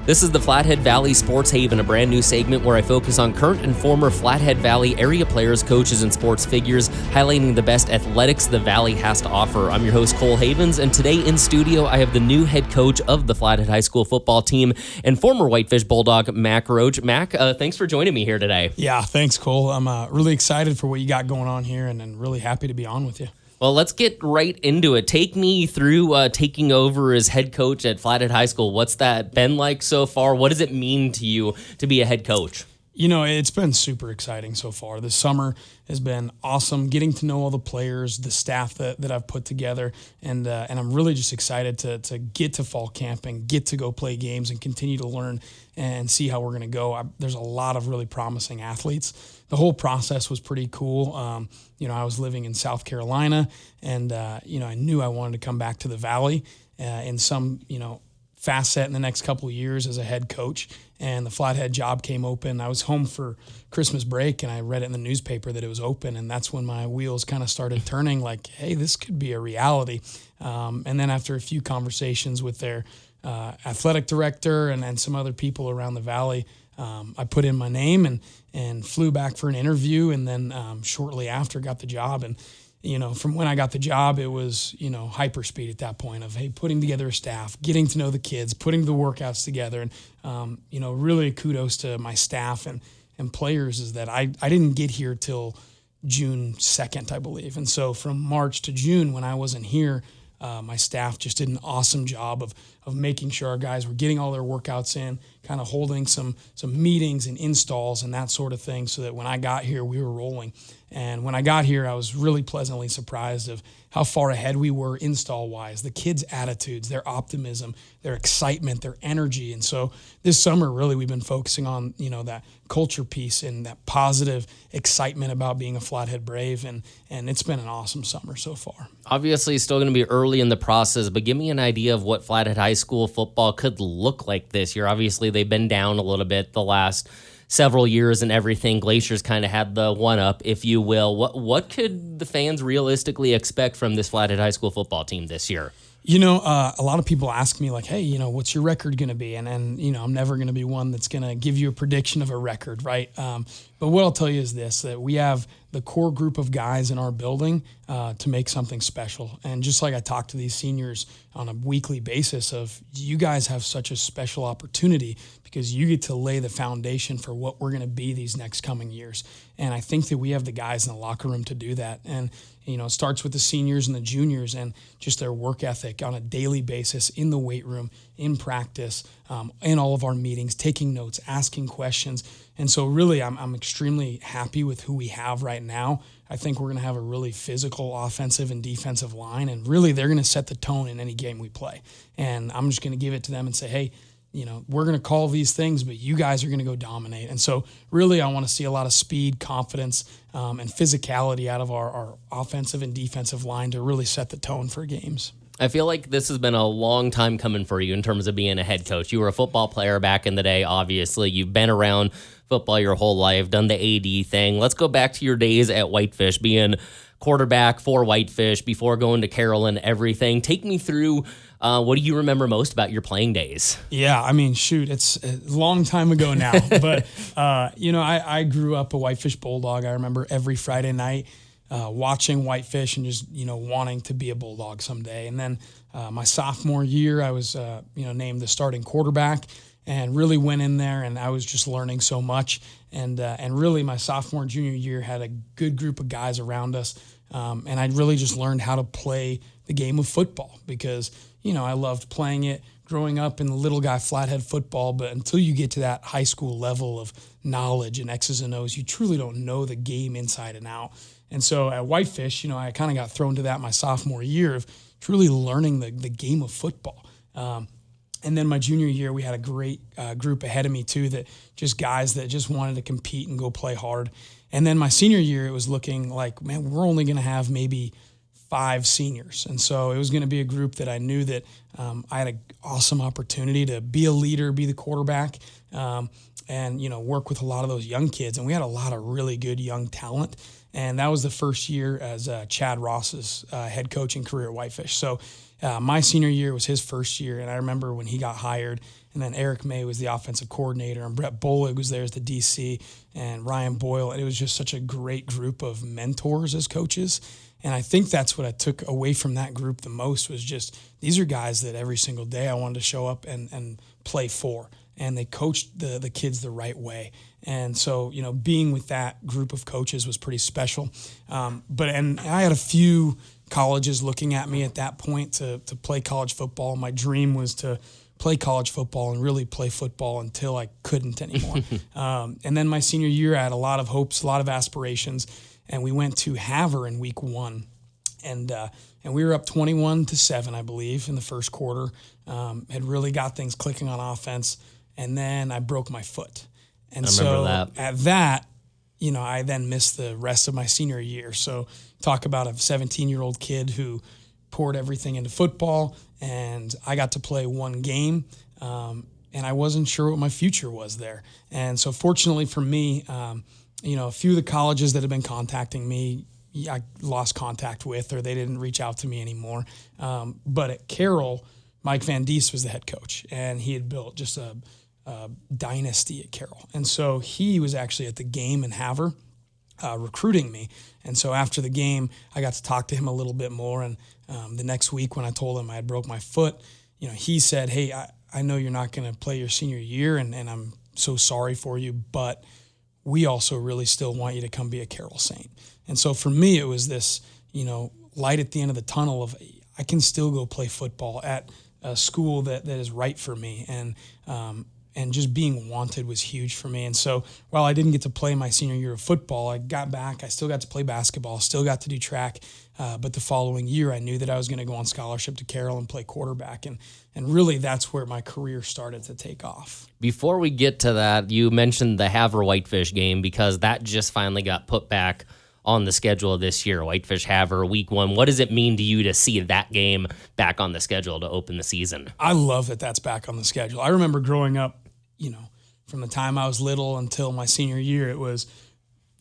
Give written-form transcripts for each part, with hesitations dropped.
This is the Flathead Valley Sports Haven, a brand new segment where I focus on current and former Flathead Valley area players, coaches, and sports figures, highlighting the best athletics the Valley has to offer. I'm your host, Cole Havens, and today in studio, I have the new head coach of the Flathead High School football team and former Whitefish Bulldog, Mac Roche. Mac, thanks for joining me here today. Yeah, thanks, Cole. I'm really excited for what you got going on here and really happy to be on with you. Well, let's get right into it. Take me through taking over as head coach at Flathead High School. What's that been like so far? What does it mean to you to be a head coach? You know, it's been super exciting so far. This summer has been awesome, getting to know all the players, the staff that I've put together, and I'm really just excited to get to fall camp and get to go play games and continue to learn and see how we're going to go. There's a lot of really promising athletes. The whole process was pretty cool. I was living in South Carolina, and I knew I wanted to come back to the Valley in some facet in the next couple of years as a head coach. And the Flathead job came open. I was home for Christmas break, and I read it in the newspaper that it was open, and that's when my wheels kind of started turning. Like, hey, this could be a reality. And then after a few conversations with their athletic director and some other people around the Valley, I put in my name and flew back for an interview, and then shortly after got the job. And from when I got the job, it was hyperspeed at that point of, hey, putting together a staff, getting to know the kids, putting the workouts together, and really kudos to my staff and players is that I didn't get here till June 2nd, I believe, and so from March to June when I wasn't here, my staff just did an awesome job of making sure our guys were getting all their workouts in, kind of holding some meetings and installs and that sort of thing so that when I got here, we were rolling. And when I got here, I was really pleasantly surprised of how far ahead we were install-wise, the kids' attitudes, their optimism, their excitement, their energy. And so this summer, really, we've been focusing on, that culture piece and that positive excitement about being a Flathead Brave. And it's been an awesome summer so far. Obviously, it's still going to be early in the process, but give me an idea of what Flathead High School football could look like this year. Obviously, they've been down a little bit the last several years and everything. Glacier's kind of had the one-up, if you will. What could the fans realistically expect from this Flathead High School football team this year? A lot of people ask me like, hey, what's your record going to be? And I'm never going to be one that's going to give you a prediction of a record, right? But what I'll tell you is this, that we have the core group of guys in our building to make something special. And just like I talk to these seniors on a weekly basis of, you guys have such a special opportunity because you get to lay the foundation for what we're going to be these next coming years. And I think that we have the guys in the locker room to do that. And it starts with the seniors and the juniors and just their work ethic on a daily basis in the weight room, in practice, in all of our meetings, taking notes, asking questions. And so really I'm extremely happy with who we have right now. I think we're going to have a really physical offensive and defensive line, and really they're going to set the tone in any game we play. And I'm just going to give it to them and say, hey, we're going to call these things, but you guys are going to go dominate. And so really I want to see a lot of speed, confidence, and physicality out of our offensive and defensive line to really set the tone for games. I feel like this has been a long time coming for you in terms of being a head coach. You were a football player back in the day, obviously. You've been around football your whole life, done the AD thing. Let's go back to your days at Whitefish, being quarterback for Whitefish before going to Carroll, everything. Take me through what do you remember most about your playing days? Yeah, it's a long time ago now. But, I grew up a Whitefish Bulldog. I remember every Friday night watching Whitefish and just, wanting to be a Bulldog someday. And then my sophomore year, I was, named the starting quarterback and really went in there, and I was just learning so much. And really my sophomore and junior year had a good group of guys around us. And I really just learned how to play the game of football because, I loved playing it growing up in the little guy Flathead football. But until you get to that high school level of knowledge and X's and O's, you truly don't know the game inside and out. And so at Whitefish, I kind of got thrown to that my sophomore year of truly learning the game of football. And then my junior year, we had a great group ahead of me too, that just guys that just wanted to compete and go play hard. And then my senior year, it was looking like, man, we're only going to have maybe 5 seniors. And so it was going to be a group that I knew that I had an awesome opportunity to be a leader, be the quarterback, and, work with a lot of those young kids. And we had a lot of really good young talent. And that was the first year as Chad Ross's head coaching career at Whitefish. So my senior year was his first year, and I remember when he got hired And then Eric May was the offensive coordinator, and Brett Bolig was there as the DC, and Ryan Boyle. And it was just such a great group of mentors as coaches. And I think that's what I took away from that group the most, was just these are guys that every single day I wanted to show up and play for. And they coached the kids the right way. And so, being with that group of coaches was pretty special. And I had a few colleges looking at me at that point to play college football. My dream was to play college football and really play football until I couldn't anymore. And then my senior year, I had a lot of hopes, a lot of aspirations, and we went to Havre in week 1. And we were up 21-7, I believe, in the first quarter. Had really got things clicking on offense. And then I broke my foot. And so at that, I then missed the rest of my senior year. So talk about a 17-year-old kid who poured everything into football, and I got to play one game, and I wasn't sure what my future was there. And so fortunately for me, a few of the colleges that had been contacting me, I lost contact with, or they didn't reach out to me anymore. But at Carroll, Mike Van Diest was the head coach, and he had built just a dynasty at Carroll. And so he was actually at the game in Havre recruiting me. And so after the game, I got to talk to him a little bit more. And the next week when I told him I had broke my foot, he said, "Hey, I know you're not going to play your senior year, and I'm so sorry for you, but we also really still want you to come be a Carroll Saint." And so for me, it was this, light at the end of the tunnel of I can still go play football at a school that is right for me. And just being wanted was huge for me. And so while I didn't get to play my senior year of football, I got back. I still got to play basketball, still got to do track. But the following year, I knew that I was going to go on scholarship to Carroll and play quarterback. And really, that's where my career started to take off. Before we get to that, you mentioned the Havre Whitefish game, because that just finally got put back on the schedule this year. Whitefish Havre, week 1. What does it mean to you to see that game back on the schedule to open the season? I love that that's back on the schedule. I remember growing up, from the time I was little until my senior year, it was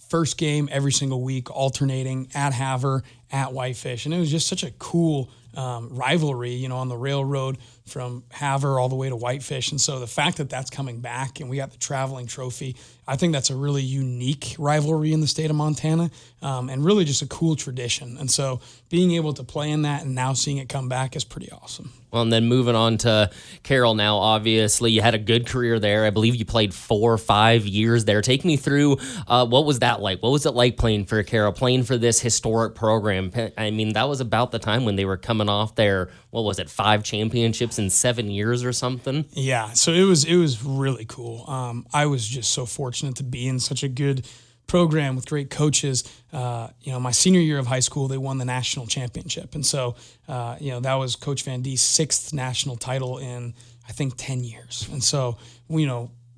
first game every single week, alternating at Havre, at Whitefish. And it was just such a cool rivalry, on the railroad from Havre all the way to Whitefish. And so the fact that that's coming back and we got the traveling trophy, I think that's a really unique rivalry in the state of Montana, and really just a cool tradition. And so being able to play in that and now seeing it come back is pretty awesome. Well, and then moving on to Carroll now, obviously, you had a good career there. I believe you played 4 or 5 years there. Take me through what was that like? What was it like playing for Carroll, playing for this historic program? I mean, that was about the time when they were coming off their, 5 championships in 7 years or something? Yeah, so it was really cool. I was just so fortunate to be in such a good program with great coaches. My senior year of high school, they won the national championship. And so, that was Coach Van Diest's 6th national title in, I think, 10 years. And so,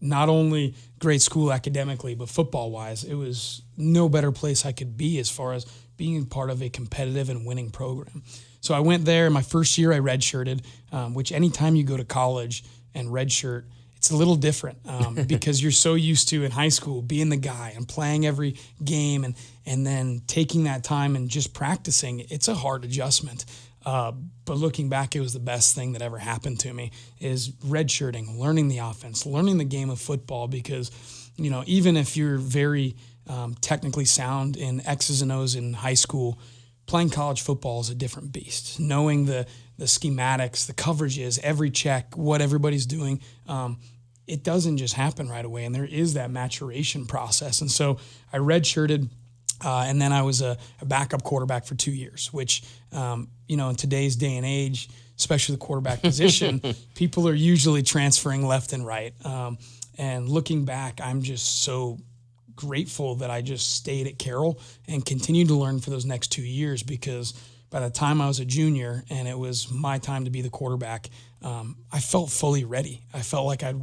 not only great school academically, but football-wise, it was no better place I could be as far as being part of a competitive and winning program. So I went there. My first year, I redshirted, which anytime you go to college and redshirt, it's a little different because you're so used to in high school being the guy and playing every game and then taking that time and just practicing. It's a hard adjustment. But looking back, it was the best thing that ever happened to me is redshirting, learning the offense, learning the game of football because, even if you're very technically sound in X's and O's in high school, playing college football is a different beast. Knowing the schematics, the coverages, every check, what everybody's doing, it doesn't just happen right away, and there is that maturation process. And so I redshirted, and then I was a backup quarterback for 2 years, which, in today's day and age, especially the quarterback position, people are usually transferring left and right. And looking back, I'm just so grateful that I just stayed at Carroll and continued to learn for those next 2 years because by the time I was a junior and it was my time to be the quarterback, I felt fully ready. I felt like I'd,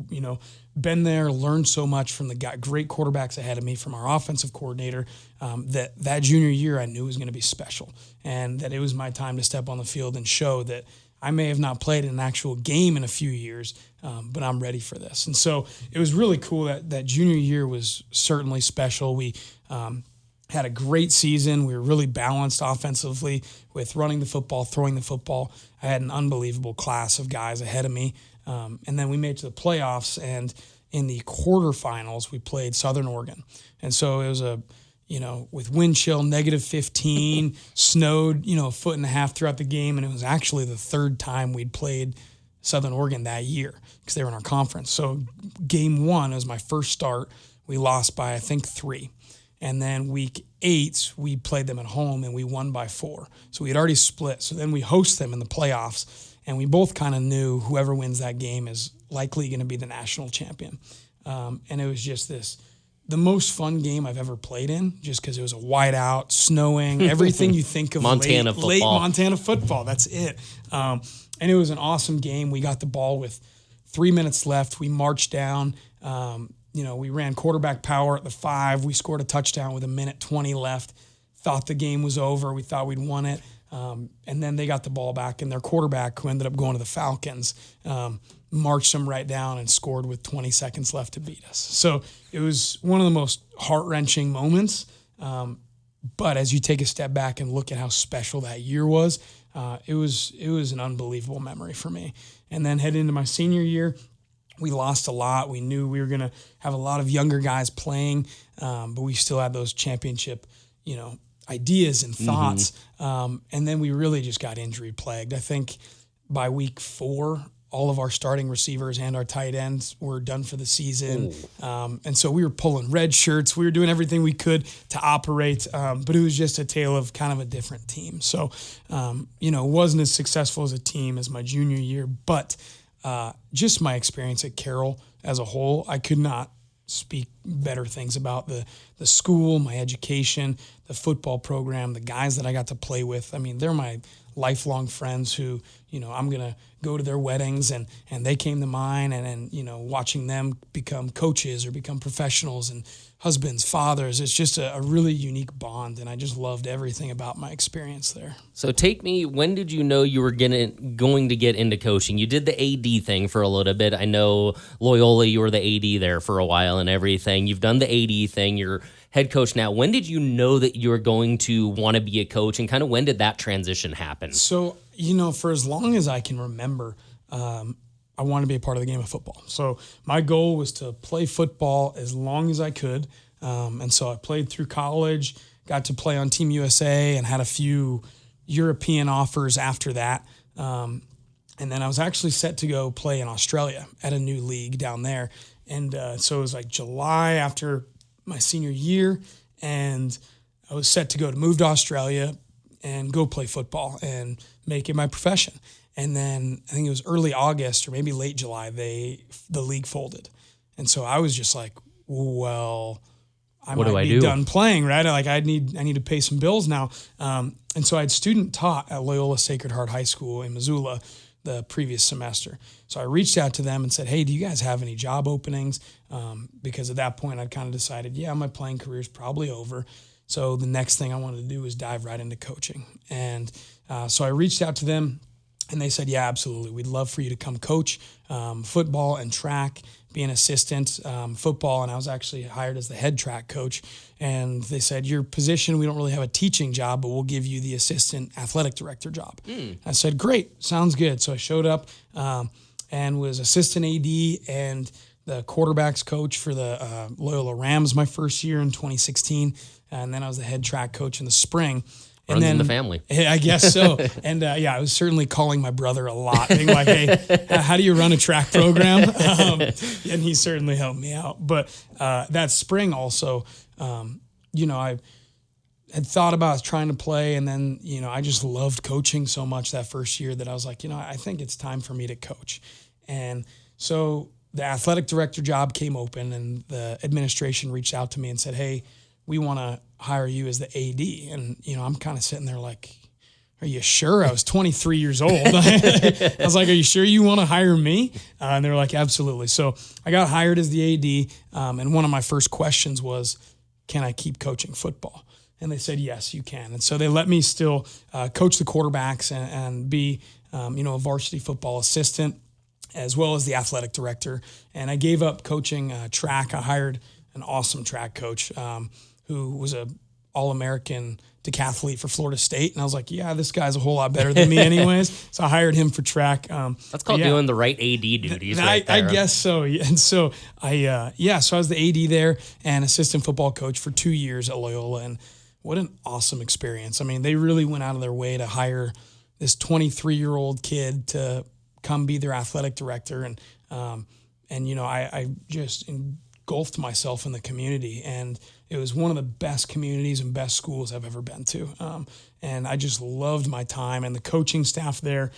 been there, learned so much from the great quarterbacks ahead of me, from our offensive coordinator, that junior year I knew was going to be special and that it was my time to step on the field and show that I may have not played an actual game in a few years, but I'm ready for this. And so it was really cool that junior year was certainly special. We had a great season. We were really balanced offensively with running the football, throwing the football. I had an unbelievable class of guys ahead of me. And then we made it to the playoffs, and in the quarterfinals, we played Southern Oregon. And so it was with wind chill, -15, snowed, a foot and a half throughout the game. And it was actually the third time we'd played Southern Oregon that year because they were in our conference. So game one, it was my first start. We lost by, I think, 3. And then week 8, we played them at home and we won by 4. So we had already split. So then we host them in the playoffs, and we both kind of knew whoever wins that game is likely going to be the national champion. And it was just the most fun game I've ever played in, just because it was a whiteout, snowing, everything you think of late Montana football. That's it. And it was an awesome game. We got the ball with 3 minutes left. We marched down. We ran quarterback power at the 5. We scored a touchdown with 1:20 left. Thought the game was over. We thought we'd won it. And then they got the ball back, and their quarterback, who ended up going to the Falcons, marched them right down and scored with 20 seconds left to beat us. So it was one of the most heart-wrenching moments. But as you take a step back and look at how special that year was, it was an unbelievable memory for me. And then heading into my senior year, we lost a lot. We knew we were going to have a lot of younger guys playing, but we still had those championship, ideas and thoughts. And then we really just got injury plagued. I think by week 4, all of our starting receivers and our tight ends were done for the season. And so we were pulling red shirts. We were doing everything we could to operate, but it was just a tale of kind of a different team. So, it wasn't as successful as a team as my junior year, but just my experience at Carroll as a whole, I could not speak better things about the school, my education, the football program, the guys that I got to play with. I mean, they're my lifelong friends who, I'm going to go to their weddings and they came to mine, and watching them become coaches or become professionals and husbands, fathers, it's just a really unique bond. And I just loved everything about my experience there. So when did you know you were going to get into coaching? You did the AD thing for a little bit. I know Loyola, you were the AD there for a while and everything. You've done the AD thing. You're head coach now. When did you know that you were going to want to be a coach, and kind of when did that transition happen? So, for as long as I can remember, I wanted to be a part of the game of football. So my goal was to play football as long as I could. And so I played through college, got to play on Team USA, and had a few European offers after that. And then I was actually set to go play in Australia at a new league down there. And so it was like July after my senior year, and I was set to move to Australia and go play football and make it my profession. And then I think it was early August or maybe late July, the league folded. And so I was just like, well, I might be done playing, right? I need to pay some bills now. And so I had student taught at Loyola Sacred Heart High School in Missoula the previous semester. So I reached out to them and said, hey, do you guys have any job openings? Because at that point I'd kind of decided, my playing career is probably over. So the next thing I wanted to do was dive right into coaching. And so I reached out to them, and they said, yeah, absolutely. We'd love for you to come coach football and track, be an assistant football. And I was actually hired as the head track coach. And they said, your position, we don't really have a teaching job, but we'll give you the assistant athletic director job. I said, great, sounds good. So I showed up and was assistant AD and the quarterbacks coach for the Loyola Rams my first year in 2016. And then I was the head track coach in the spring. Runs in the family. I guess so. And I was certainly calling my brother a lot, being like, hey, how do you run a track program? And he certainly helped me out. But that spring also, I had thought about trying to play. And then, I just loved coaching so much that first year that I was like, I think it's time for me to coach. And so the athletic director job came open, and the administration reached out to me and said, hey, we want to hire you as the AD. And, I'm kind of sitting there like, are you sure? I was 23 years old. I was like, are you sure you want to hire me? And they were like, absolutely. So I got hired as the AD. And one of my first questions was, can I keep coaching football? And they said, yes, you can. And so they let me still coach the quarterbacks and be, a varsity football assistant, as well as the athletic director. And I gave up coaching track. I hired an awesome track coach who was a All-American decathlete for Florida State. And I was like, yeah, this guy's a whole lot better than me anyways. So I hired him for track. That's called doing the right AD duties right there. I guess so. And so so I was the AD there and assistant football coach for 2 years at Loyola. And what an awesome experience. I mean, they really went out of their way to hire this 23-year-old kid to come be their athletic director. And I just engulfed myself in the community, and it was one of the best communities and best schools I've ever been to. And I just loved my time, and the coaching staff there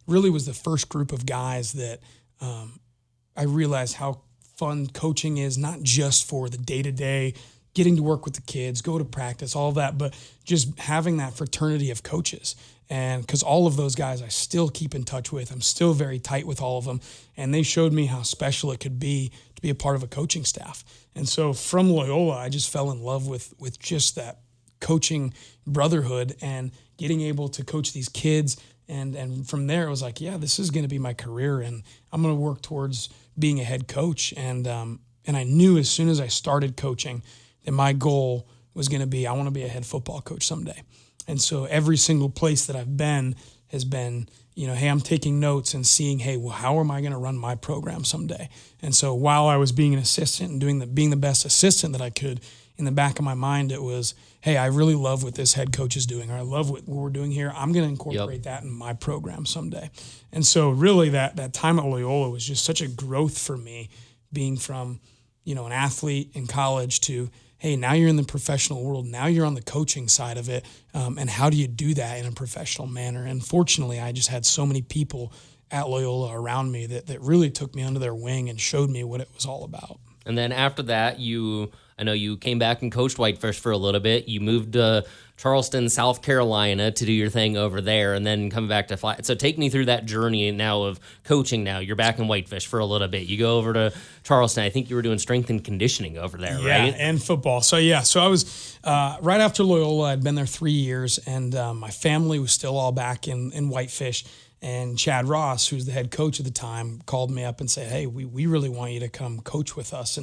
really was the first group of guys that I realized how fun coaching is, not just for the day-to-day, getting to work with the kids, go to practice, all of that, but just having that fraternity of coaches. And because all of those guys I still keep in touch with, I'm still very tight with all of them. And they showed me how special it could be to be a part of a coaching staff. And so from Loyola, I just fell in love with just that coaching brotherhood and getting able to coach these kids. And from there, it was like, yeah, this is going to be my career, and I'm going to work towards being a head coach. And I knew as soon as I started coaching that my goal was going to be, I want to be a head football coach someday. And so every single place that I've been has been, hey, I'm taking notes and seeing, hey, well, how am I going to run my program someday? And so while I was being an assistant and being the best assistant that I could, in the back of my mind, it was, hey, I really love what this head coach is doing, or I love what we're doing here. I'm going to incorporate that in my program someday. And so really that time at Loyola was just such a growth for me, being from, an athlete in college to, hey, now you're in the professional world. Now you're on the coaching side of it. And how do you do that in a professional manner? And fortunately, I just had so many people at Loyola around me that really took me under their wing and showed me what it was all about. And then after that, I know you came back and coached Whitefish for a little bit. You moved to Charleston, South Carolina to do your thing over there, and then coming back to Flathead. So take me through that journey now of coaching now. You're back in Whitefish for a little bit. You go over to Charleston. I think you were doing strength and conditioning over there, right? Yeah, and football. So I was, right after Loyola, I'd been there 3 years, and my family was still all back in Whitefish. And Chad Ross, who's the head coach at the time, called me up and said, hey, we really want you to come coach with us.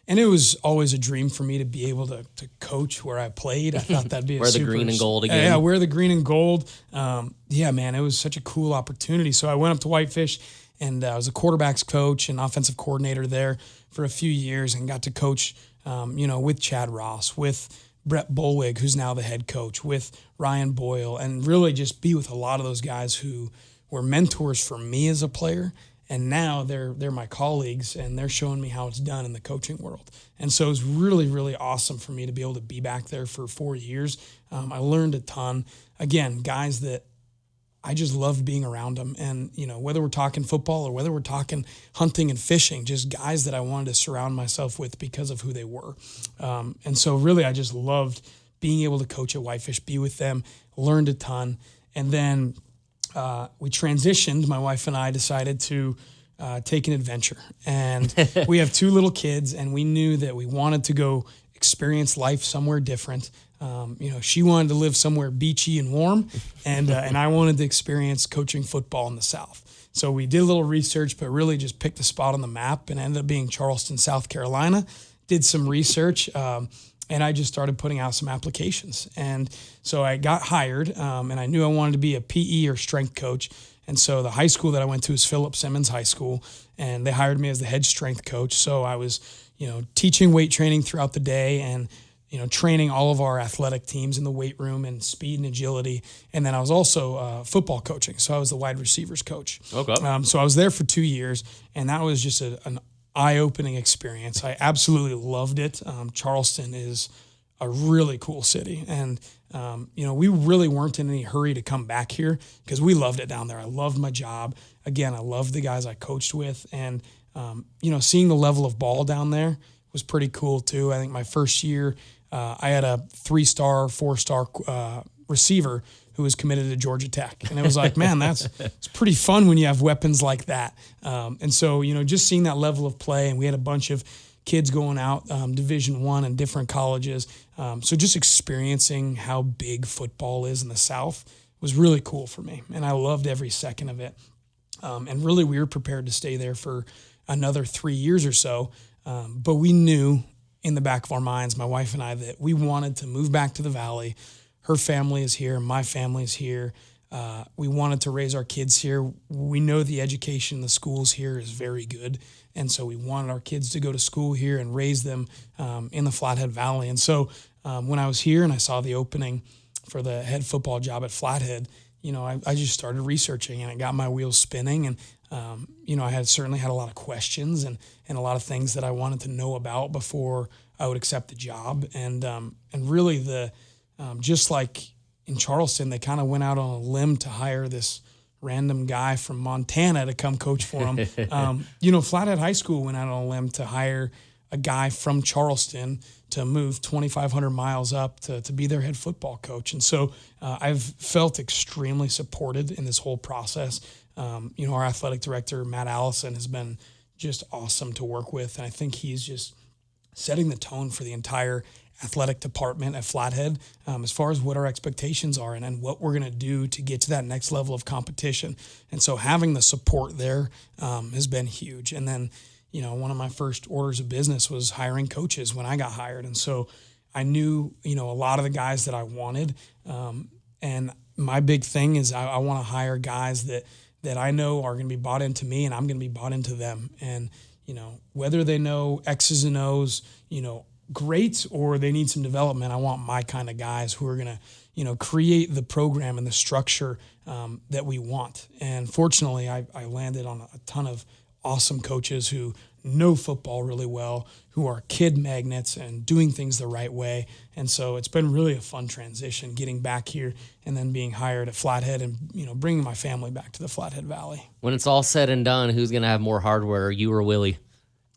And it was always a dream for me to be able to coach where I played. I thought that'd be wear the green and gold again. Yeah, wear the green and gold. Man, it was such a cool opportunity. So I went up to Whitefish, and I was a quarterbacks coach and offensive coordinator there for a few years, and got to coach, with Chad Ross, with Brett Bolwig, who's now the head coach, with Ryan Boyle, and really just be with a lot of those guys who were mentors for me as a player. And now they're my colleagues, and they're showing me how it's done in the coaching world. And so it was really, really awesome for me to be able to be back there for 4 years. I learned a ton. Again, guys that I just loved being around them. And, whether we're talking football or whether we're talking hunting and fishing, just guys that I wanted to surround myself with because of who they were. And so really I just loved being able to coach at Whitefish, be with them, learned a ton. And then we transitioned. My wife and I decided to take an adventure. And we have 2 little kids, and we knew that we wanted to go experience life somewhere different. She wanted to live somewhere beachy and warm, and I wanted to experience coaching football in the South. So we did a little research, but really just picked a spot on the map, and ended up being Charleston, South Carolina. Did some research, and I just started putting out some applications. And so I got hired, and I knew I wanted to be a PE or strength coach. And so the high school that I went to is Philip Simmons High School, and they hired me as the head strength coach. So I was, teaching weight training throughout the day, and training all of our athletic teams in the weight room and speed and agility. And then I was also football coaching. So I was the wide receivers coach. Okay. So I was there for 2 years, and that was just an eye-opening experience. I absolutely loved it. Charleston is a really cool city. And, we really weren't in any hurry to come back here because we loved it down there. I loved my job. Again, I loved the guys I coached with. And, seeing the level of ball down there was pretty cool too. I think my first year, I had a 3-star, 4-star receiver who was committed to Georgia Tech. And it was like, man, it's pretty fun when you have weapons like that. And so, just seeing that level of play, and we had a bunch of kids going out Division I and different colleges. So just experiencing how big football is in the South was really cool for me. And I loved every second of it. And really, we were prepared to stay there for another 3 years or so. But we knew in the back of our minds, my wife and I, that we wanted to move back to the Valley. Her family is here. My family is here. We wanted to raise our kids here. We know the education in the schools here is very good. And so we wanted our kids to go to school here and raise them in the Flathead Valley. And so when I was here and I saw the opening for the head football job at Flathead, I just started researching and it got my wheels spinning. And, I certainly had a lot of questions and a lot of things that I wanted to know about before I would accept the job. And really just like in Charleston, they kind of went out on a limb to hire this random guy from Montana to come coach for them. Flathead High School went out on a limb to hire a guy from Charleston to move 2,500 miles up to be their head football coach. And so I've felt extremely supported in this whole process. Our athletic director, Matt Allison, has been just awesome to work with. And I think he's just setting the tone for the entire athletic department at Flathead as far as what our expectations are and what we're going to do to get to that next level of competition. And so having the support there has been huge. And then, one of my first orders of business was hiring coaches when I got hired. And so I knew, a lot of the guys that I wanted. And my big thing is I want to hire guys that I know are going to be bought into me and I'm going to be bought into them. And, whether they know X's and O's, great, or they need some development, I want my kind of guys who are going to, create the program and the structure that we want. And fortunately, I landed on a ton of awesome coaches who know football really well, who are kid magnets and doing things the right way. And so it's been really a fun transition getting back here and then being hired at Flathead and, bringing my family back to the Flathead Valley. When it's all said and done, who's going to have more hardware, you or Willie?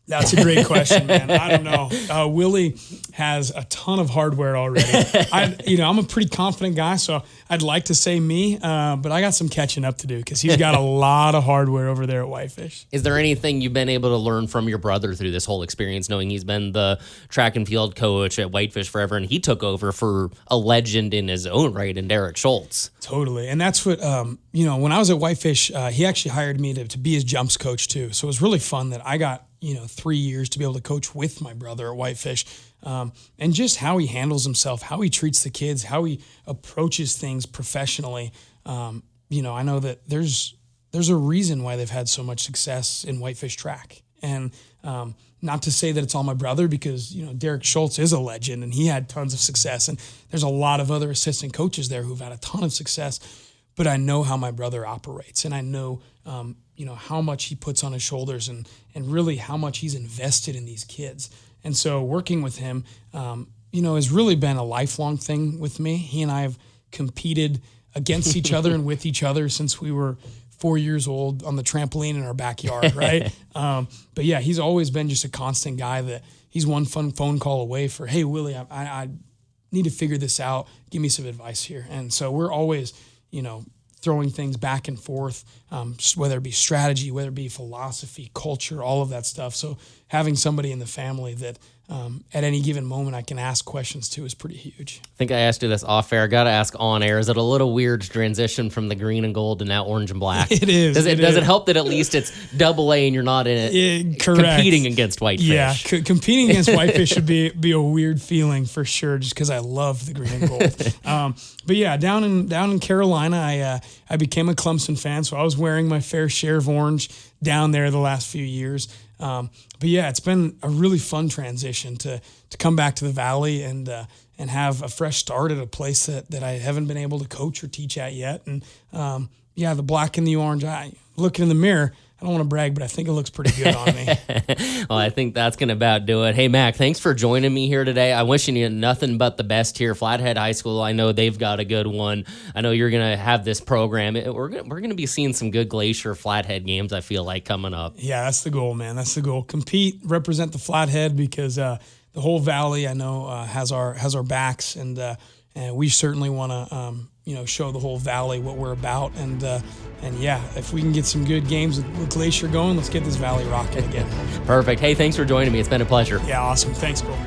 That's a great question, man. I don't know. Willie has a ton of hardware already. I'm a pretty confident guy, so I'd like to say me, but I got some catching up to do because he's got a lot of hardware over there at Whitefish. Is there anything you've been able to learn from your brother through this whole experience, knowing he's been the track and field coach at Whitefish forever, and he took over for a legend in his own right in Derek Schultz? Totally. And that's what, when I was at Whitefish, he actually hired me to be his jumps coach too. So it was really fun that I got 3 years to be able to coach with my brother at Whitefish, and just how he handles himself, how he treats the kids, how he approaches things professionally. I know that there's a reason why they've had so much success in Whitefish track. And not to say that it's all my brother, because, Derek Schultz is a legend and he had tons of success. And there's a lot of other assistant coaches there who've had a ton of success. But I know how my brother operates, and I know, how much he puts on his shoulders and really how much he's invested in these kids. And so working with him, has really been a lifelong thing with me. He and I have competed against each other and with each other since we were 4 years old on the trampoline in our backyard, right? But yeah, he's always been just a constant guy that he's one fun phone call away for, hey, Willie, I need to figure this out. Give me some advice here. And so we're always, throwing things back and forth, whether it be strategy, whether it be philosophy, culture, all of that stuff. So having somebody in the family that at any given moment I can ask questions to is pretty huge. I think I asked you this off air. I got to ask on air. Is it a little weird transition from the green and gold to now orange and black? It is. Does it help that at least it's double A and you're not in it competing against Whitefish? Yeah, competing against Whitefish should be a weird feeling for sure, just because I love the green and gold. But yeah, down in Carolina, I became a Clemson fan, so I was wearing my fair share of orange down there the last few years. But yeah, it's been a really fun transition to come back to the Valley and have a fresh start at a place that I haven't been able to coach or teach at yet. And the black and the orange, looking in the mirror, I don't want to brag, but I think it looks pretty good on me. Well, I think that's going to about do it. Hey, Mac, thanks for joining me here today. I'm wishing you nothing but the best here. Flathead High School, I know they've got a good one. I know you're going to have this program. We're going to be seeing some good Glacier Flathead games, I feel like, coming up. Yeah, that's the goal, man. That's the goal. Compete, represent the Flathead, because the whole Valley, I know, has our backs, and we certainly want to show the whole Valley what we're about. And yeah, if we can get some good games with Glacier going, let's get this Valley rocking again. Perfect. Hey, thanks for joining me. It's been a pleasure. Yeah, awesome. Thanks, Cole.